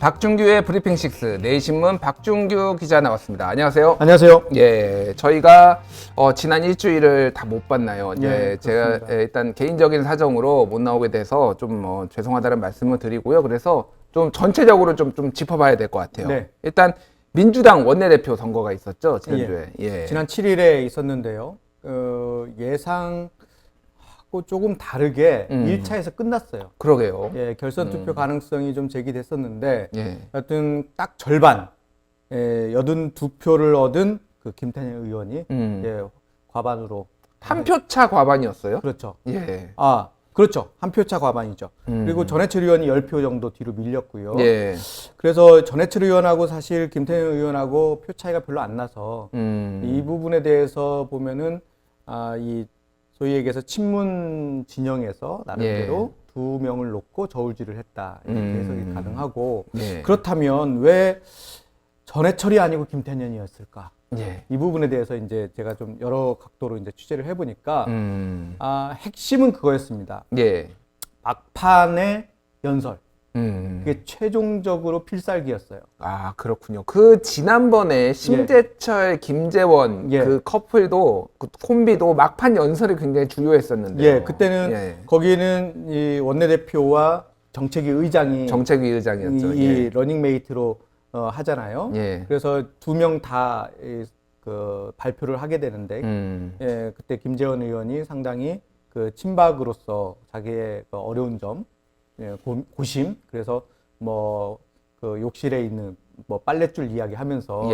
박준규의 브리핑 식스 내일신문 박준규 기자 나왔습니다. 안녕하세요. 안녕하세요. 예, 저희가 지난 일주일을 다 못 봤나요? 네, 제가 일단 개인적인 사정으로 못 나오게 돼서 좀 죄송하다는 말씀을 드리고요. 그래서 좀 전체적으로 좀 짚어봐야 될 것 같아요. 네. 일단 민주당 원내대표 선거가 있었죠, 지난주에. 예. 지난 7일에 있었는데요. 예상하고 조금 다르게 1차에서 끝났어요. 그러게요. 예, 결선 투표 가능성이 좀 제기됐었는데, 예. 하여튼 딱 절반, 82표를 얻은 그 김태년 의원이 예, 과반으로. 한 표 차 과반이었어요? 그렇죠. 예. 아, 그렇죠. 한 표 차 과반이죠. 그리고 전해철 의원이 10표 정도 뒤로 밀렸고요. 예. 그래서 전해철 의원하고 사실 김태년 의원하고 표 차이가 별로 안 나서 이 부분에 대해서 보면은 이 소위 얘기해서 친문 진영에서 나름대로 두 명을 놓고 저울질을 했다 이렇게 해석이 가능하고 그렇다면 왜 전해철이 아니고 김태년이었을까? 예. 이 부분에 대해서 이제 제가 좀 여러 각도로 이제 취재를 해보니까 핵심은 그거였습니다. 예. 막판의 연설. 그게 그게 최종적으로 필살기였어요. 아, 그렇군요. 그 지난번에 심재철, 김재원 그 커플도 그 콤비도 막판 연설이 굉장히 주요했었는데. 예, 그때는 거기는 이 원내대표와 정책위 의장이 정책위 의장이었죠. 이 러닝메이트로 하잖아요. 그래서 두 명 다 그 발표를 하게 되는데 그때 김재원 의원이 상당히 그 친박으로서 자기의 그 어려운 점 고심 그래서 뭐 그 욕실에 있는 뭐 빨랫줄 이야기하면서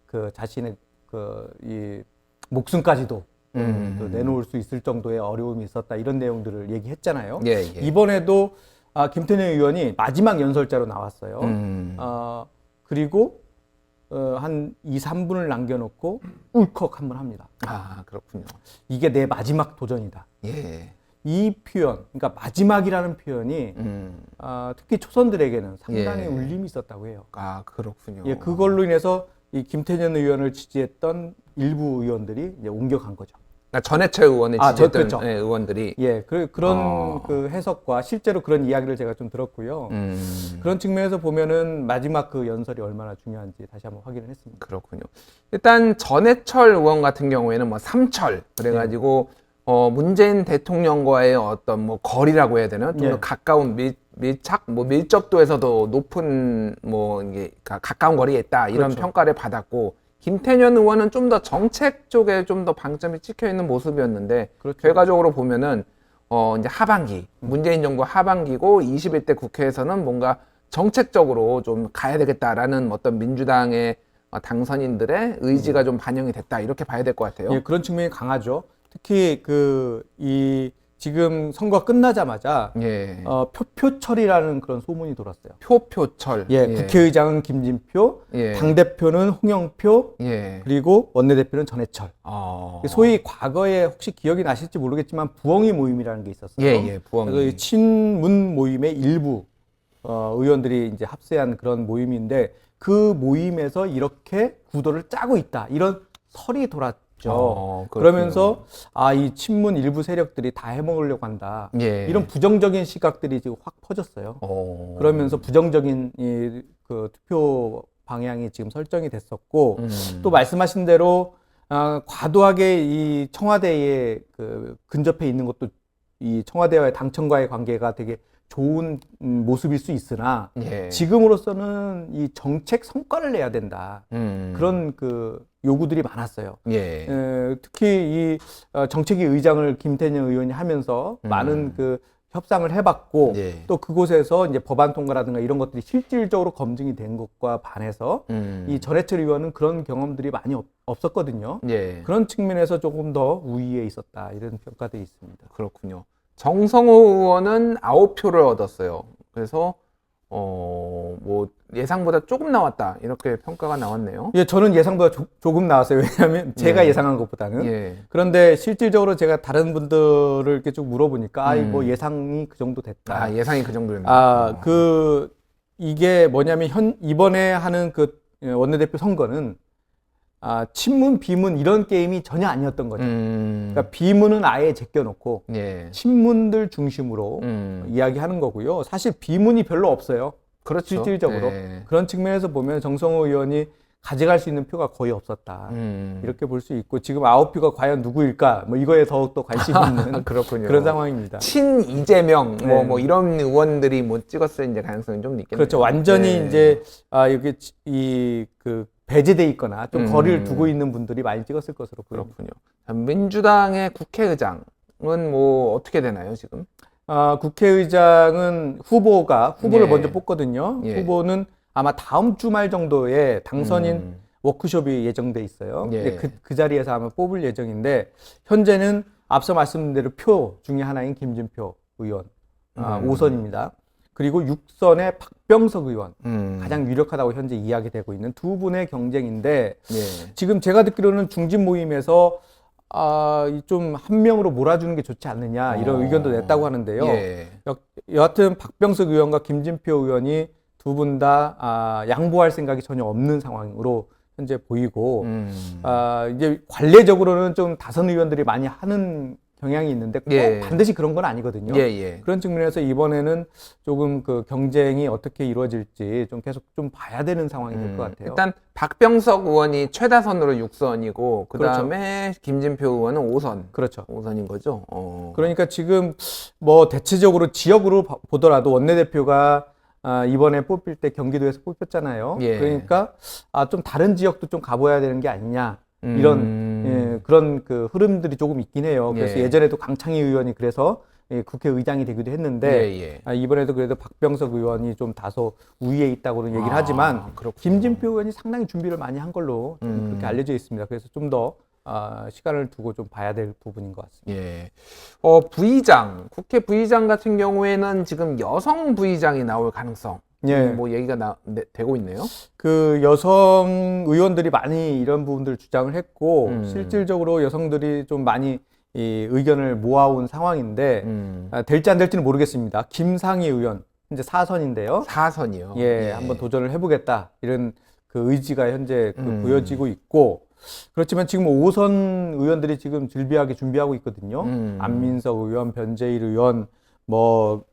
그 자신의 그 이 목숨까지도 그 내놓을 수 있을 정도의 어려움이 있었다 이런 내용들을 얘기했잖아요. 이번에도 김태년 의원이 마지막 연설자로 나왔어요. 그리고 한 2, 3분을 남겨놓고 울컥 한번 합니다. 아, 그렇군요. 이게 내 마지막 도전이다. 예. 이 표현, 그러니까 마지막이라는 표현이 특히 초선들에게는 상당히 울림이 있었다고 해요. 아, 그렇군요. 예, 그걸로 인해서 이 김태년 의원을 지지했던 일부 의원들이 이제 옮겨간 거죠. 그러니까 전해철 의원을 지지했던 그렇죠. 의원들이 그런 그 해석과 실제로 그런 이야기를 제가 좀 들었고요. 그런 측면에서 보면은 마지막 그 연설이 얼마나 중요한지 다시 한번 확인을 했습니다. 그렇군요. 일단 전해철 의원 같은 경우에는 뭐 삼철 그래가지고 문재인 대통령과의 어떤 뭐 거리라고 해야 되나 좀 더 가까운 밀착 뭐 밀접도에서도 높은 뭐 이게 가까운 거리에 있다 이런 평가를 받았고. 김태년 의원은 좀 더 정책 쪽에 좀 더 방점이 찍혀 있는 모습이었는데 결과적으로 보면은 이제 하반기 문재인 정부 하반기고 21대 국회에서는 뭔가 정책적으로 좀 가야 되겠다라는 어떤 민주당의 당선인들의 의지가 좀 반영이 됐다 이렇게 봐야 될 것 같아요. 예, 그런 측면이 강하죠. 특히 지금 선거 끝나자마자 표표철이라는 그런 소문이 돌았어요. 표표철. 국회의장은 김진표, 당대표는 홍영표, 그리고 원내대표는 전해철. 소위 과거에 혹시 기억이 나실지 모르겠지만 부엉이 모임이라는 게 있었어요. 부엉이. 그래서 친문 모임의 일부 의원들이 이제 합세한 그런 모임인데 그 모임에서 이렇게 구도를 짜고 있다. 이런 설이 돌았죠. 그러면서 이 친문 일부 세력들이 다 해먹으려고 한다. 이런 부정적인 시각들이 지금 확 퍼졌어요. 그러면서 부정적인 그 투표 방향이 지금 설정이 됐었고 또 말씀하신 대로 과도하게 이 청와대에 그 근접해 있는 것도 이 청와대와의 당청과의 관계가 되게 좋은 모습일 수 있으나 지금으로서는 이 정책 성과를 내야 된다. 그런 그 요구들이 많았어요. 특히 이 정책위 의장을 김태년 의원이 하면서 많은 그 협상을 해봤고 또 그곳에서 이제 법안 통과라든가 이런 것들이 실질적으로 검증이 된 것과 반해서 이 전해철 의원은 그런 경험들이 많이 없었거든요. 그런 측면에서 조금 더 우위에 있었다 이런 평가들이 있습니다. 그렇군요. 정성호 의원은 9표를 얻었어요. 그래서 뭐 예상보다 조금 나왔다 이렇게 평가가 나왔네요. 저는 예상보다 조금 나왔어요. 왜냐하면 제가 예상한 것보다는. 그런데 실질적으로 제가 다른 분들을 이렇게 쭉 물어보니까 뭐 예상이 그 정도 됐다. 예상이 그 정도였나요? 이게 뭐냐면 이번에 하는 그 원내대표 선거는 친문, 비문 이런 게임이 전혀 아니었던 거죠. 그러니까 비문은 아예 제껴놓고 친문들 중심으로 이야기하는 거고요. 사실 비문이 별로 없어요. 그렇죠. 실질적으로. 네. 그런 측면에서 보면 정성호 의원이 가져갈 수 있는 표가 거의 없었다. 이렇게 볼 수 있고 지금 9표가 과연 누구일까? 뭐 이거에 더욱더 관심이 있는 그렇군요. 그런 상황입니다. 친 이재명 네. 뭐 이런 의원들이 못 찍었을 이제 가능성이 좀 있겠네요. 그렇죠. 완전히 네. 이제 여기 그 배제돼 있거나 좀 거리를 두고 있는 분들이 많이 찍었을 것으로 보입니다. 그렇군요. 민주당의 국회의장은 뭐 어떻게 되나요 지금? 국회의장은 후보를 예. 먼저 뽑거든요. 예. 후보는 아마 다음 주말 정도에 당선인 워크숍이 예정돼 있어요. 예. 그 자리에서 아마 뽑을 예정인데 현재는 앞서 말씀드린 대로 표 중에 하나인 김진표 의원 5선입니다. 그리고 6선의 박병석 의원 가장 유력하다고 현재 이야기되고 있는 두 분의 경쟁인데 예. 지금 제가 듣기로는 중진 모임에서 좀 한 명으로 몰아주는 게 좋지 않느냐 이런 의견도 냈다고 하는데요. 예. 여하튼 박병석 의원과 김진표 의원이 두 분 다 양보할 생각이 전혀 없는 상황으로 현재 보이고 이제 관례적으로는 좀 다선 의원들이 많이 하는 경향이 있는데 꼭 예. 반드시 그런 건 아니거든요. 예. 그런 측면에서 이번에는 조금 그 경쟁이 어떻게 이루어질지 좀 계속 좀 봐야 되는 상황이 될 것 같아요. 일단 박병석 의원이 최다선으로 6선이고 그다음에 김진표 의원은 5선. 그렇죠. 5선인 거죠. 그러니까 지금 뭐 대체적으로 지역으로 보더라도 원내대표가 이번에 뽑힐 때 경기도에서 뽑혔잖아요. 예. 그러니까 좀 다른 지역도 좀 가봐야 되는 게 아니냐 이런 그런 그 흐름들이 조금 있긴 해요. 그래서 예. 예전에도 강창희 의원이 그래서 국회의장이 되기도 했는데 이번에도 그래도 박병석 의원이 좀 다소 우위에 있다고는 얘기를 하지만 김진표 의원이 상당히 준비를 많이 한 걸로 좀 그렇게 알려져 있습니다. 그래서 좀 더 시간을 두고 좀 봐야 될 부분인 것 같습니다. 예. 부의장, 국회 부의장 같은 경우에는 지금 여성 부의장이 나올 가능성, 뭐 얘기가 되고 있네요. 그 여성 의원들이 많이 이런 부분들을 주장을 했고 실질적으로 여성들이 좀 많이 이 의견을 모아온 상황인데 될지 안 될지는 모르겠습니다. 김상희 의원 현재 4선인데요. 4선이요. 예, 한번 도전을 해보겠다 이런 그 의지가 현재 보여지고 있고 그렇지만 지금 5선 의원들이 지금 질비하게 준비하고 있거든요. 안민석 의원, 변재일 의원, 뭐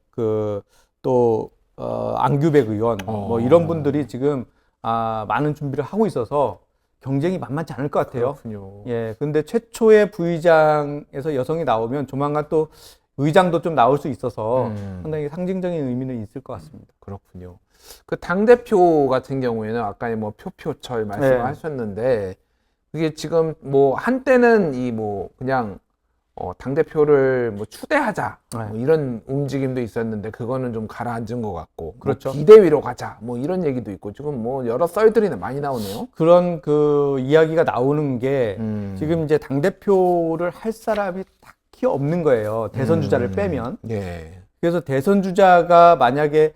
또 안규백 의원, 뭐 이런 분들이 지금 많은 준비를 하고 있어서 경쟁이 만만치 않을 것 같아요. 그렇군요. 예, 근데 최초의 부의장에서 여성이 나오면 조만간 또 의장도 좀 나올 수 있어서 상당히 상징적인 의미는 있을 것 같습니다. 그렇군요. 그 당대표 같은 경우에는 아까 뭐 표표철 말씀하셨는데 그게 지금 뭐 한때는 이 뭐 그냥 당대표를 뭐 추대하자 뭐 이런 움직임도 있었는데 그거는 좀 가라앉은 것 같고 그렇죠. 뭐 비대위로 가자 뭐 이런 얘기도 있고 지금 뭐 여러 썰들이 많이 나오네요. 그런 그 이야기가 나오는 게 지금 이제 당대표를 할 사람이 딱히 없는 거예요. 대선 주자를 빼면. 예. 그래서 대선 주자가 만약에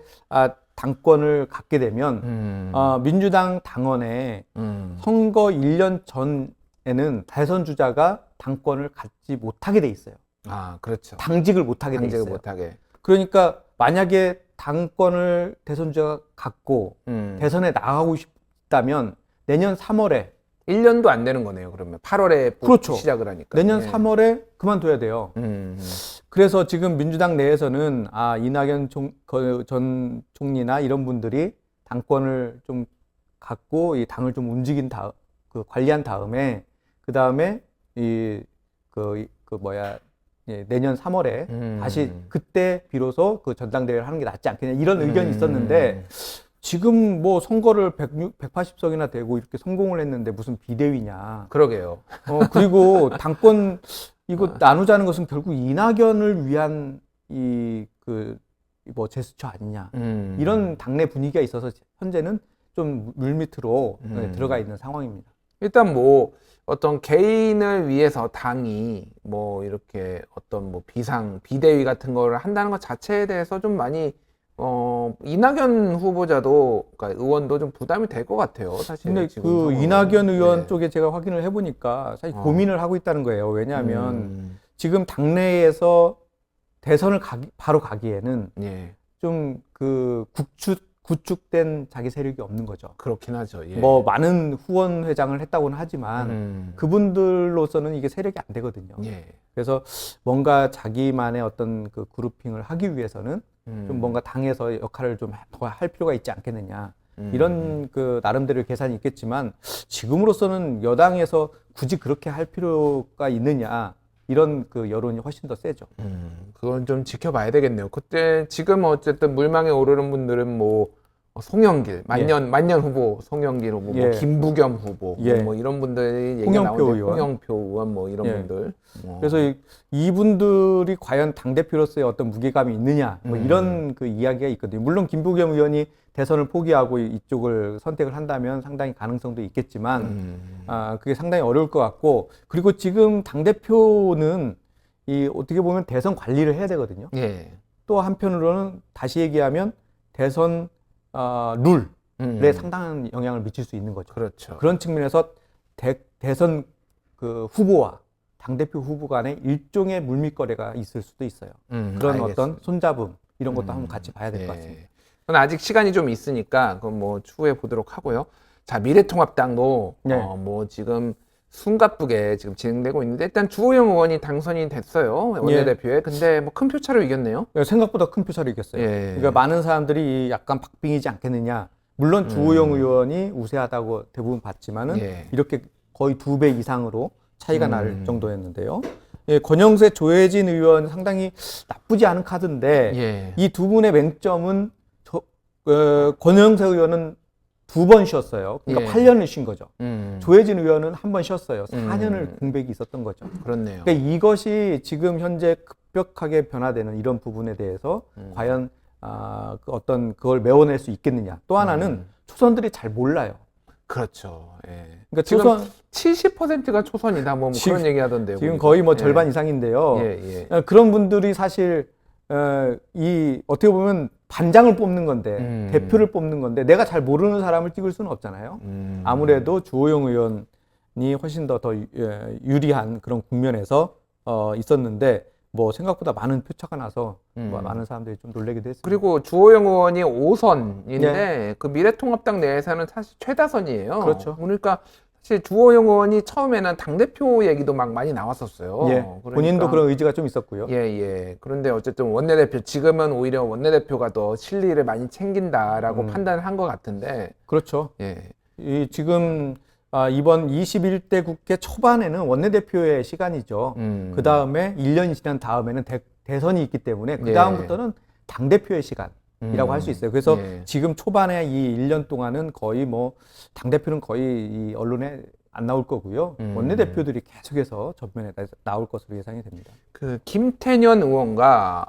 당권을 갖게 되면 민주당 당원에 선거 1년 전에는 대선 주자가 당권을 갖지 못하게 돼 있어요. 그렇죠. 당직을 못하게 돼 있어요. 못하게. 그러니까 만약에 당권을 대선 주자가 갖고 대선에 나가고 싶다면 내년 3월에 1년도 안 되는 거네요. 그러면 8월에 그렇죠. 시작을 하니까. 내년 3월에 그만둬야 돼요. 그래서 지금 민주당 내에서는 이낙연 전 총리나 이런 분들이 당권을 좀 갖고 이 당을 좀 움직인 관리한 다음에 그 다음에 내년 3월에 다시 그때 비로소 그 전당대회를 하는 게 낫지 않겠냐 이런 의견이 있었는데 지금 뭐 선거를 180석이나 되고 이렇게 성공을 했는데 무슨 비대위냐. 그러게요. 그리고 당권 이거 나누자는 것은 결국 이낙연을 위한 제스처 아니냐. 이런 당내 분위기가 있어서 현재는 좀 물밑으로 들어가 있는 상황입니다. 일단 뭐 어떤 개인을 위해서 당이 뭐 이렇게 어떤 뭐 비대위 같은 거를 한다는 것 자체에 대해서 좀 많이 이낙연 후보자도 그러니까 의원도 좀 부담이 될 것 같아요. 사실. 근데 지금 그 상황은. 이낙연 의원 쪽에 제가 확인을 해보니까 사실 고민을 하고 있다는 거예요. 왜냐하면 지금 당내에서 대선을 바로 가기에는 좀 그 구축된 자기 세력이 없는 거죠. 그렇긴 하죠. 예. 뭐 많은 후원 회장을 했다고는 하지만 그분들로서는 이게 세력이 안 되거든요. 그래서 뭔가 자기만의 어떤 그 그룹핑을 하기 위해서는 좀 뭔가 당에서 역할을 좀 더 할 필요가 있지 않겠느냐. 이런 그 나름대로의 계산이 있겠지만 지금으로서는 여당에서 굳이 그렇게 할 필요가 있느냐. 이런 그 여론이 훨씬 더 세죠. 그건 좀 지켜봐야 되겠네요. 그때 지금 어쨌든 물망에 오르는 분들은 뭐 송영길 만년 후보, 송영길 후보, 예. 뭐 김부겸 후보, 예. 뭐 이런 분들이 얘기가 홍영표 나오는데 의원. 홍영표 의원 뭐 이런 예. 분들. 그래서 이분들이 과연 당대표로서의 어떤 무게감이 있느냐, 뭐 이런 그 이야기가 있거든요. 물론 김부겸 의원이 대선을 포기하고 이쪽을 선택을 한다면 상당히 가능성도 있겠지만, 그게 상당히 어려울 것 같고, 그리고 지금 당대표는 어떻게 보면 대선 관리를 해야 되거든요. 예. 또 한편으로는 다시 얘기하면 대선 룰에 상당한 영향을 미칠 수 있는 거죠. 그렇죠. 그런 측면에서 대선 그 후보와 당대표 후보 간에 일종의 물밑거래가 있을 수도 있어요. 그런 알겠습니다. 어떤 손잡음 이런 것도 한번 같이 봐야 될 것 같습니다. 그건 아직 시간이 좀 있으니까 그건 뭐 추후에 보도록 하고요. 자, 미래통합당도 네. 뭐 지금 숨가쁘게 지금 진행되고 있는데 일단 주호영 의원이 당선이 됐어요. 원내대표에. 근데 뭐 큰 표차로 이겼네요. 생각보다 큰 표차로 이겼어요. 예. 그러니까 많은 사람들이 약간 박빙이지 않겠느냐. 물론 주호영 의원이 우세하다고 대부분 봤지만은 예. 이렇게 거의 2배 이상으로 차이가 날 정도였는데요. 예, 권영세, 조혜진 의원 상당히 나쁘지 않은 카드인데 예. 이 두 분의 맹점은 권영세 의원은 2번 쉬었어요. 그러니까 예. 8년을 쉰 거죠. 조혜진 의원은 한 번 쉬었어요. 4년을 공백이 있었던 거죠. 그렇네요. 그러니까 이것이 지금 현재 급격하게 변화되는 이런 부분에 대해서 과연 그 어떤 그걸 메워낼 수 있겠느냐. 또 하나는 초선들이 잘 몰라요. 그렇죠. 예. 그러니까 지금 초선 70%가 초선이다. 뭐 지금- 그런 얘기 하던데요. 지금 보니까. 거의 뭐 예. 절반 이상인데요. 예. 그런 분들이 사실 어떻게 보면 반장을 뽑는 건데 대표를 뽑는 건데 내가 잘 모르는 사람을 찍을 수는 없잖아요. 아무래도 주호영 의원이 훨씬 더 유리한 그런 국면에서 있었는데 뭐 생각보다 많은 표차가 나서 뭐 많은 사람들이 좀 놀라기도 했습니다. 그리고 주호영 의원이 5선인데 그 미래통합당 내에서는 사실 최다선이에요. 그렇죠. 그러니까 사실 주호영 의원이 처음에는 당대표 얘기도 막 많이 나왔었어요. 예, 그러니까 본인도 그런 의지가 좀 있었고요. 예. 그런데 어쨌든 원내대표, 지금은 오히려 원내대표가 더 실리를 많이 챙긴다라고 판단을 한 것 같은데. 그렇죠. 예. 지금 이번 21대 국회 초반에는 원내대표의 시간이죠. 그 다음에 1년이 지난 다음에는 대선이 있기 때문에 그 다음부터는 당대표의 시간이라고 할 수 있어요. 그래서 지금 초반에 이 1년 동안은 거의 뭐 당대표는 거의 이 언론에 안 나올 거고요. 원내대표들이 계속해서 전면에 나올 것으로 예상이 됩니다. 그 김태년 의원과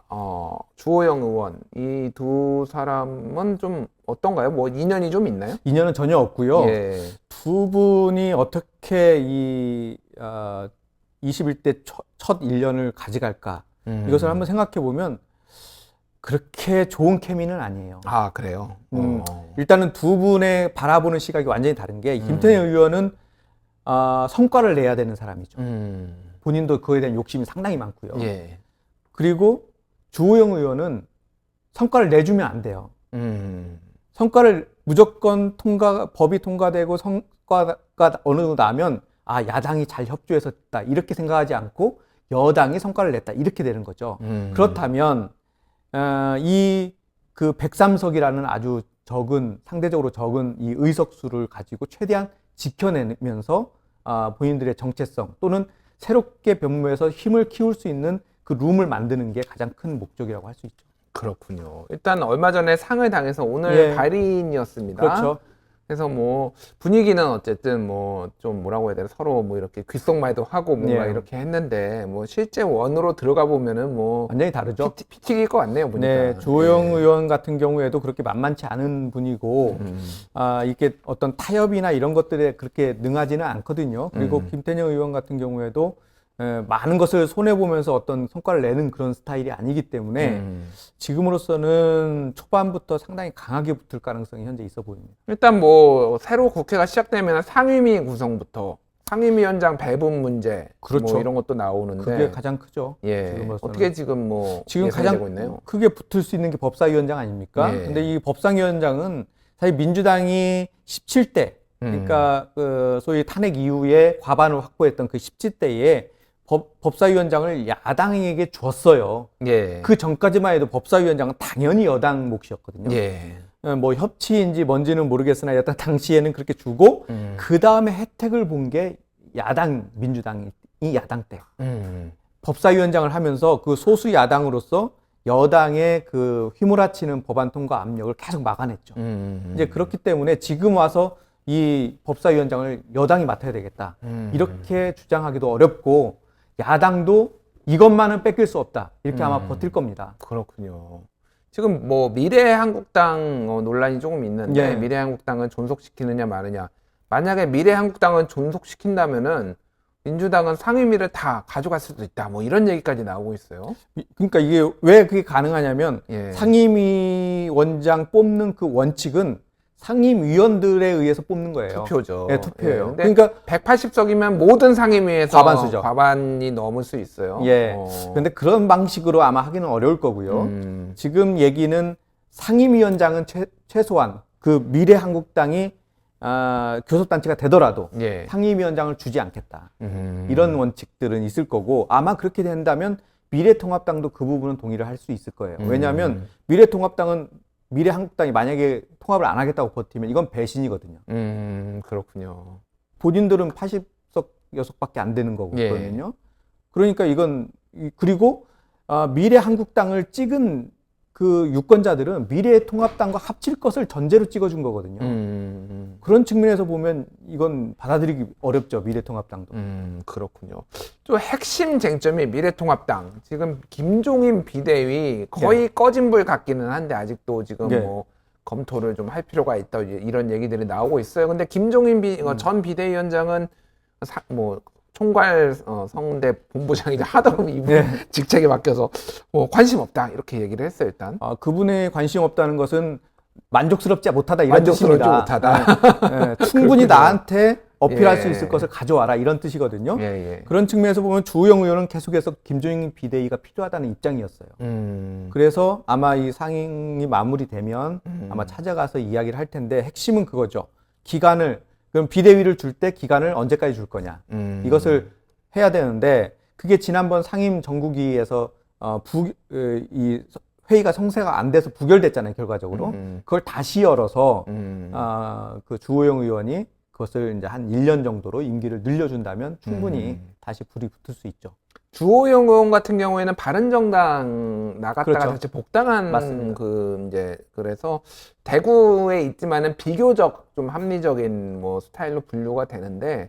주호영 의원 이 두 사람은 좀 어떤가요? 뭐 인연이 좀 있나요? 인연은 전혀 없고요. 예. 두 분이 어떻게 이 21대 첫 1년을 가져갈까? 이것을 한번 생각해 보면 그렇게 좋은 케미는 아니에요. 아, 그래요? 일단은 두 분의 바라보는 시각이 완전히 다른 게 김태년 의원은 성과를 내야 되는 사람이죠. 본인도 그거에 대한 욕심이 상당히 많고요. 예. 그리고 주호영 의원은 성과를 내주면 안 돼요. 성과를 무조건 법이 통과되고 성과가 어느 정도 나면 야당이 잘 협조해서 됐다 이렇게 생각하지 않고 여당이 성과를 냈다 이렇게 되는 거죠. 그렇다면 이 그 103석이라는 아주 상대적으로 적은 이 의석수를 가지고 최대한 지켜내면서 본인들의 정체성 또는 새롭게 변모해서 힘을 키울 수 있는 그 룸을 만드는 게 가장 큰 목적이라고 할 수 있죠. 그렇군요. 일단 얼마 전에 상을 당해서 오늘 발인이었습니다. 그렇죠. 그래서 뭐 분위기는 어쨌든 뭐 좀 뭐라고 해야 되나 서로 뭐 이렇게 귓속말도 하고 뭔가 이렇게 했는데 뭐 실제 원으로 들어가 보면은 뭐 완전히 다르죠. 피튀길 것 같네요 보니까. 네, 주호영 의원 같은 경우에도 그렇게 만만치 않은 분이고 이게 어떤 타협이나 이런 것들에 그렇게 능하지는 않거든요. 그리고 김태년 의원 같은 경우에도 많은 것을 손해보면서 어떤 성과를 내는 그런 스타일이 아니기 때문에 지금으로서는 초반부터 상당히 강하게 붙을 가능성이 현재 있어 보입니다. 일단 뭐 새로 국회가 시작되면 상임위 구성부터 상임위원장 배분 문제 그렇죠. 뭐 이런 것도 나오는데 그게 가장 크죠. 예. 지금으로서는. 어떻게 지금 뭐 지금 예상이 되고 가장 있나요? 크게 붙을 수 있는 게 법사위원장 아닙니까? 근데 이 법사위원장은 사실 민주당이 17대 그러니까 그 소위 탄핵 이후에 과반을 확보했던 그 17대에 법사위원장을 야당에게 줬어요. 예. 그 전까지만 해도 법사위원장은 당연히 여당 몫이었거든요. 예. 뭐 협치인지 뭔지는 모르겠으나 여튼 당시에는 그렇게 주고 그 다음에 혜택을 본 게 야당 민주당이 야당 때 법사위원장을 하면서 그 소수 야당으로서 여당의 그 휘몰아치는 법안 통과 압력을 계속 막아냈죠. 이제 그렇기 때문에 지금 와서 이 법사위원장을 여당이 맡아야 되겠다 이렇게 주장하기도 어렵고 야당도 이것만은 뺏길 수 없다 이렇게 아마 버틸 겁니다. 그렇군요. 지금 뭐 미래한국당 논란이 조금 있는데 예. 미래한국당은 존속시키느냐 마느냐. 만약에 미래한국당은 존속시킨다면은 민주당은 상임위를 다 가져갈 수도 있다. 뭐 이런 얘기까지 나오고 있어요. 그러니까 이게 왜 그게 가능하냐면 예. 상임위 원장 뽑는 그 원칙은 상임위원들에 의해서 뽑는 거예요. 투표죠. 네, 투표예요. 예. 그러니까 180석이면 모든 상임위에서 과반수죠. 과반이 넘을 수 있어요. 예. 그런데 그런 방식으로 아마 하기는 어려울 거고요. 지금 얘기는 상임위원장은 최소한 그 미래한국당이 교섭단체가 되더라도 예. 상임위원장을 주지 않겠다. 이런 원칙들은 있을 거고 아마 그렇게 된다면 미래통합당도 그 부분은 동의를 할 수 있을 거예요. 왜냐하면 미래통합당은 미래한국당이 만약에 통합을 안 하겠다고 버티면 이건 배신이거든요. 그렇군요. 본인들은 80석, 6석밖에 안 되는 거거든요. 그러니까 이건 그리고 미래한국당을 찍은 그 유권자들은 미래통합당과 합칠 것을 전제로 찍어준 거거든요. 그런 측면에서 보면 이건 받아들이기 어렵죠. 미래통합당도. 그렇군요. 또 핵심 쟁점이 미래통합당. 지금 김종인 비대위 거의 꺼진 불 같기는 한데 아직도 지금 뭐 검토를 좀 할 필요가 있다 이런 얘기들이 나오고 있어요. 근데 김종인 전 비대위원장은 뭐 총괄 성대 본부장이자 하던 이분 직책에 맡겨서 뭐 관심 없다 이렇게 얘기를 했어요 일단. 그분의 관심 없다는 것은 만족스럽지 못하다 이런 만족스럽지 뜻입니다. 못하다. 충분히 나한테 어필할 수 있을 것을 가져와라 이런 뜻이거든요. 그런 측면에서 보면 주호영 의원은 계속해서 김종인 비대위가 필요하다는 입장이었어요. 그래서 아마 이 상임이 마무리되면 아마 찾아가서 이야기를 할 텐데 핵심은 그거죠. 그럼 비대위를 줄 때 기간을 언제까지 줄 거냐. 이것을 해야 되는데 그게 지난번 상임 정국위에서 이 회의가 성사가 안 돼서 부결됐잖아요, 결과적으로. 그걸 다시 열어서 그 주호영 의원이 그것을 이제 한 1년 정도로 임기를 늘려준다면 충분히 다시 불이 붙을 수 있죠. 주호영 의원 같은 경우에는 바른정당 나갔다가 그렇죠. 다시 복당한 맞습니다. 그래서 대구에 있지만은 비교적 좀 합리적인 뭐 스타일로 분류가 되는데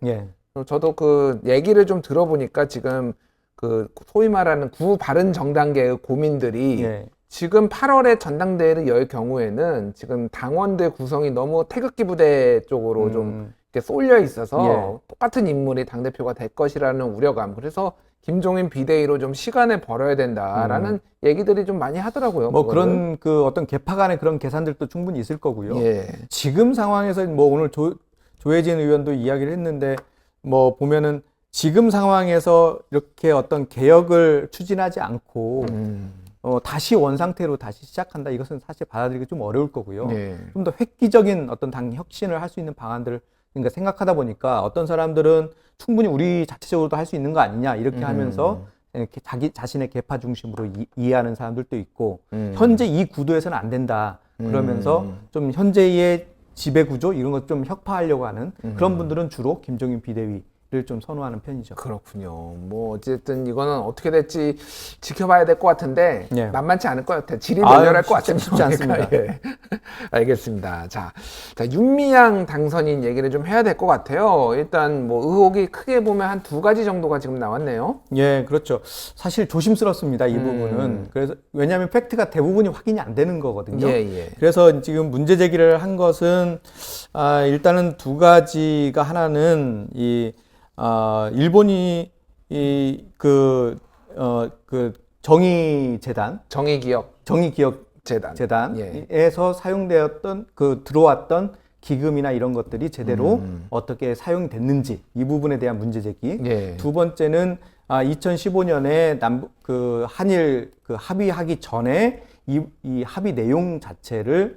저도 그 얘기를 좀 들어보니까 지금 그 소위 말하는 구 바른정당계의 고민들이 지금 8월에 전당대회를 열 경우에는 지금 당원들 구성이 너무 태극기 부대 쪽으로 좀 이렇게 쏠려 있어서 똑같은 인물이 당대표가 될 것이라는 우려감. 그래서 김종인 비대위로 좀 시간을 벌어야 된다라는 얘기들이 좀 많이 하더라고요. 뭐 그런 그 어떤 개파 간의 그런 계산들도 충분히 있을 거고요. 예. 지금 상황에서 뭐 오늘 조혜진 의원도 이야기를 했는데 뭐 보면은 지금 상황에서 이렇게 어떤 개혁을 추진하지 않고 다시 원상태로 다시 시작한다. 이것은 사실 받아들이기 좀 어려울 거고요. 좀 더 획기적인 어떤 당 혁신을 할 수 있는 방안들을 그러니까 생각하다 보니까 어떤 사람들은 충분히 우리 자체적으로도 할 수 있는 거 아니냐 이렇게 하면서 이렇게 자기 자신의 계파 중심으로 이해하는 사람들도 있고 현재 이 구도에서는 안 된다 그러면서 좀 현재의 지배 구조 이런 것 좀 혁파하려고 하는 그런 분들은 주로 김종인 비대위를 좀 선호하는 편이죠. 그렇군요. 뭐 어쨌든 이거는 어떻게 될지 지켜봐야 될 것 같은데 만만치 않을 것 같아요. 질이 널널할 것 같아요. 쉽지 않습니다. 알겠습니다. 자, 윤미향 당선인 얘기를 좀 해야 될 것 같아요. 일단 뭐 의혹이 크게 보면 한 2가지 정도가 지금 나왔네요. 그렇죠. 사실 조심스럽습니다. 이 부분은. 그래서 왜냐하면 팩트가 대부분이 확인이 안 되는 거거든요. 그래서 지금 문제 제기를 한 것은 일단은 2가지가 하나는 일본이 그 정의기억재단에서 사용되었던 들어왔던 기금이나 이런 것들이 제대로 어떻게 사용됐는지 이 부분에 대한 문제 제기. 두 번째는 2015년에 한일 합의하기 전에 이 합의 내용 자체를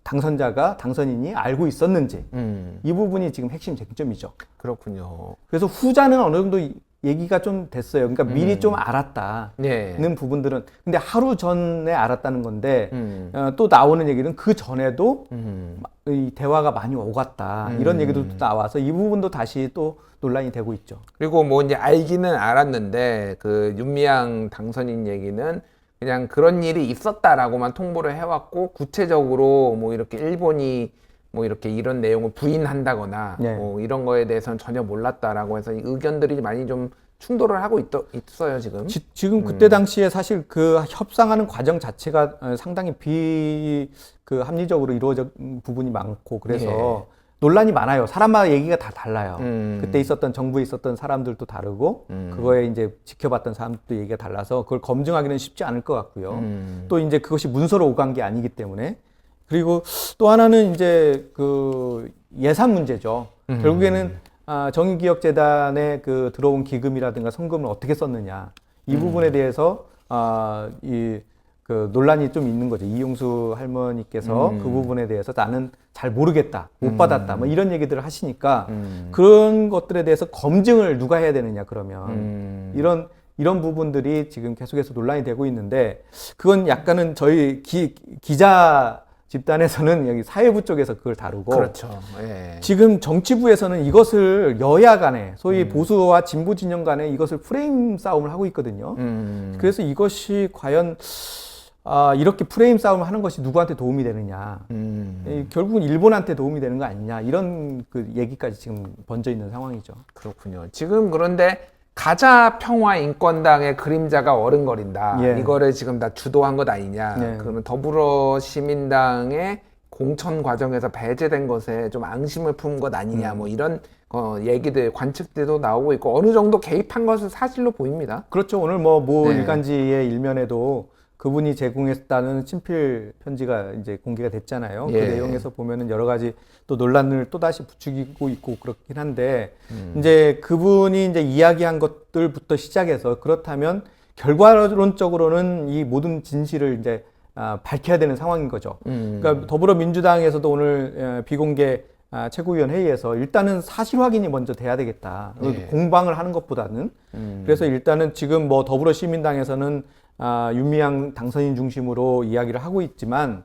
당선인이 알고 있었는지 이 부분이 지금 핵심 쟁점이죠. 그렇군요. 그래서 후자는 어느 정도 얘기가 좀 됐어요. 그러니까 미리 좀 알았다는 네. 부분들은 근데 하루 전에 알았다는 건데 또 나오는 얘기는 그 전에도 이 대화가 많이 오갔다 이런 얘기도 나와서 이 부분도 다시 또 논란이 되고 있죠. 그리고 뭐 이제 알기는 알았는데 그 윤미향 당선인 얘기는 그냥 그런 일이 있었다라고만 통보를 해왔고 구체적으로 뭐 이렇게 일본이 뭐 이렇게 이런 내용을 부인한다거나 네. 뭐 이런 거에 대해서는 전혀 몰랐다라고 해서 이 의견들이 많이 좀 충돌을 하고 있어요 지금. 지금 그때 당시에 사실 그 협상하는 과정 자체가 상당히 합리적으로 이루어진 부분이 많고 그래서 논란이 많아요. 사람마다 얘기가 다 달라요. 그때 있었던 정부에 있었던 사람들도 다르고 그거에 이제 지켜봤던 사람들도 얘기가 달라서 그걸 검증하기는 쉽지 않을 것 같고요. 또 이제 그것이 문서로 오간 게 아니기 때문에 그리고 또 하나는 이제 그 예산 문제죠. 결국에는 정의기억재단에 그 들어온 기금이라든가 성금을 어떻게 썼느냐 이 부분에 대해서 그 논란이 좀 있는 거죠. 이용수 할머니께서 그 부분에 대해서 나는 잘 모르겠다, 못 받았다, 뭐 이런 얘기들을 하시니까 그런 것들에 대해서 검증을 누가 해야 되느냐 그러면 이런 부분들이 지금 계속해서 논란이 되고 있는데 그건 약간은 저희 기자 집단에서는 여기 사회부 쪽에서 그걸 다루고 그렇죠. 예. 지금 정치부에서는 이것을 여야 간에 소위 보수와 진보 진영 간에 이것을 프레임 싸움을 하고 있거든요. 그래서 이것이 과연 이렇게 프레임 싸움을 하는 것이 누구한테 도움이 되느냐 결국은 일본한테 도움이 되는 거 아니냐 이런 그 얘기까지 지금 번져 있는 상황이죠. 그렇군요. 지금 그런데 가자 평화 인권당의 그림자가 어른거린다. 예. 이거를 지금 다 주도한 것 아니냐. 네. 그러면 더불어시민당의 공천 과정에서 배제된 것에 좀 앙심을 품은 것 아니냐. 뭐 이런 얘기들, 관측들도 나오고 있고 어느 정도 개입한 것은 사실로 보입니다. 그렇죠. 오늘 뭐 네. 일간지의 일면에도 그분이 제공했다는 친필 편지가 이제 공개가 됐잖아요. 예. 그 내용에서 보면은 여러 가지 또 논란을 또 다시 부추기고 있고 그렇긴 한데 이제 그분이 이제 이야기한 것들부터 시작해서 그렇다면 결과론적으로는 이 모든 진실을 이제 밝혀야 되는 상황인 거죠. 그러니까 더불어민주당에서도 오늘 비공개 최고위원 회의에서 일단은 사실 확인이 먼저 돼야 되겠다. 네. 공방을 하는 것보다는. 그래서 일단은 지금 뭐 더불어시민당에서는 윤미향 당선인 중심으로 이야기를 하고 있지만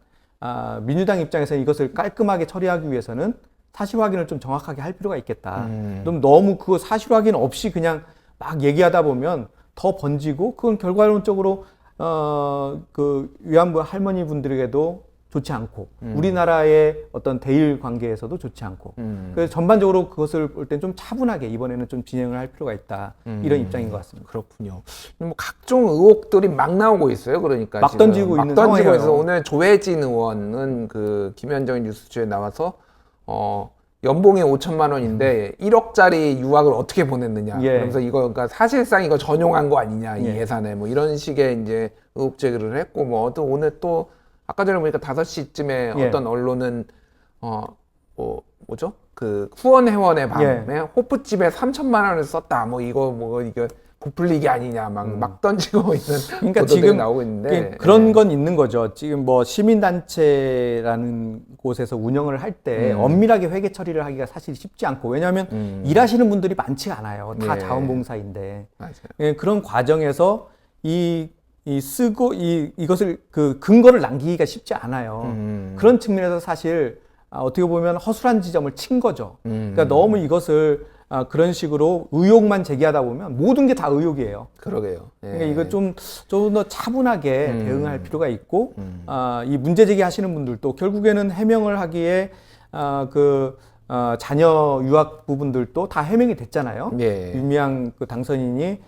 민주당 입장에서는 이것을 깔끔하게 처리하기 위해서는 사실 확인을 좀 정확하게 할 필요가 있겠다. 그럼 너무 그 사실 확인 없이 그냥 막 얘기하다 보면 더 번지고 그건 결과론적으로 그 위안부 할머니 분들에게도 좋지 않고 우리나라의 어떤 대일 관계에서도 좋지 않고 그래서 전반적으로 그것을 볼 땐 좀 차분하게 이번에는 좀 진행을 할 필요가 있다 이런 입장인 것 같습니다. 그렇군요. 뭐 각종 의혹들이 막 나오고 있어요. 그러니까 막 던지고 있는 상황이에요. 있어서 오늘 조혜진 의원은 그 김현정의 뉴스쇼에 나와서 연봉이 5천만 원인데 1억짜리 유학을 어떻게 보냈느냐. 예. 그러면서 이거 그러니까 사실상 이거 전용한 거 아니냐 이 예. 예산에 뭐 이런 식의 이제 의혹 제기를 했고 뭐 또 오늘 또 아까 전에 보니까 5시쯤에 예. 어떤 언론은 뭐죠? 그 후원회원의 밤에 예. 호프집에 3천만 원을 썼다. 뭐 이거 부풀리기 아니냐 막 던지고 있는 그러니까 보도들이 지금 나오고 있는데 그런 건 있는 거죠. 지금 뭐 시민단체라는 곳에서 운영을 할 때 엄밀하게 회계 처리를 하기가 사실 쉽지 않고 왜냐하면 일하시는 분들이 많지가 않아요. 다 예. 자원봉사인데 맞아요. 예, 그런 과정에서 이것을 그 근거를 남기기가 쉽지 않아요. 그런 측면에서 사실 어떻게 보면 허술한 지점을 친 거죠. 그러니까 너무 이것을 그런 식으로 의혹만 제기하다 보면 모든 게 다 의혹이에요. 그러게요. 예. 그러니까 이거 좀 더 차분하게 대응할 필요가 있고 이 문제 제기하시는 분들도 결국에는 해명을 하기에 자녀 유학 부분들도 다 해명이 됐잖아요. 예. 윤미향 그 당선인이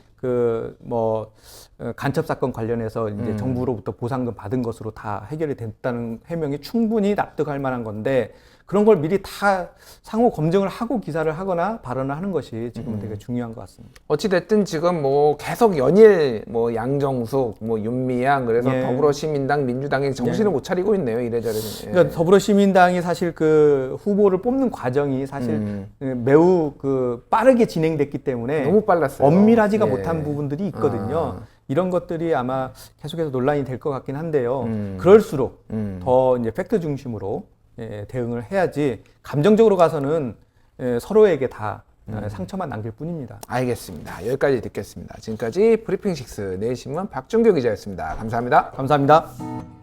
간첩 사건 관련해서 이제 정부로부터 보상금 받은 것으로 다 해결이 됐다는 해명이 충분히 납득할 만한 건데 그런 걸 미리 다 상호 검증을 하고 기사를 하거나 발언을 하는 것이 지금은 되게 중요한 것 같습니다. 어찌됐든 지금 뭐 계속 연일 뭐 양정숙, 뭐 윤미향 그래서 예. 더불어시민당, 민주당이 정신을 예. 못 차리고 있네요 이래저래. 예. 그러니까 더불어시민당이 사실 그 후보를 뽑는 과정이 사실 매우 그 빠르게 진행됐기 때문에 너무 빨랐어요. 엄밀하지가 예. 못한 부분들이 있거든요. 이런 것들이 아마 계속해서 논란이 될 것 같긴 한데요. 그럴수록 더 이제 팩트 중심으로 대응을 해야지 감정적으로 가서는 서로에게 다 상처만 남길 뿐입니다. 알겠습니다. 여기까지 듣겠습니다. 지금까지 브리핑6 내신문 박준규 기자였습니다. 감사합니다. 감사합니다.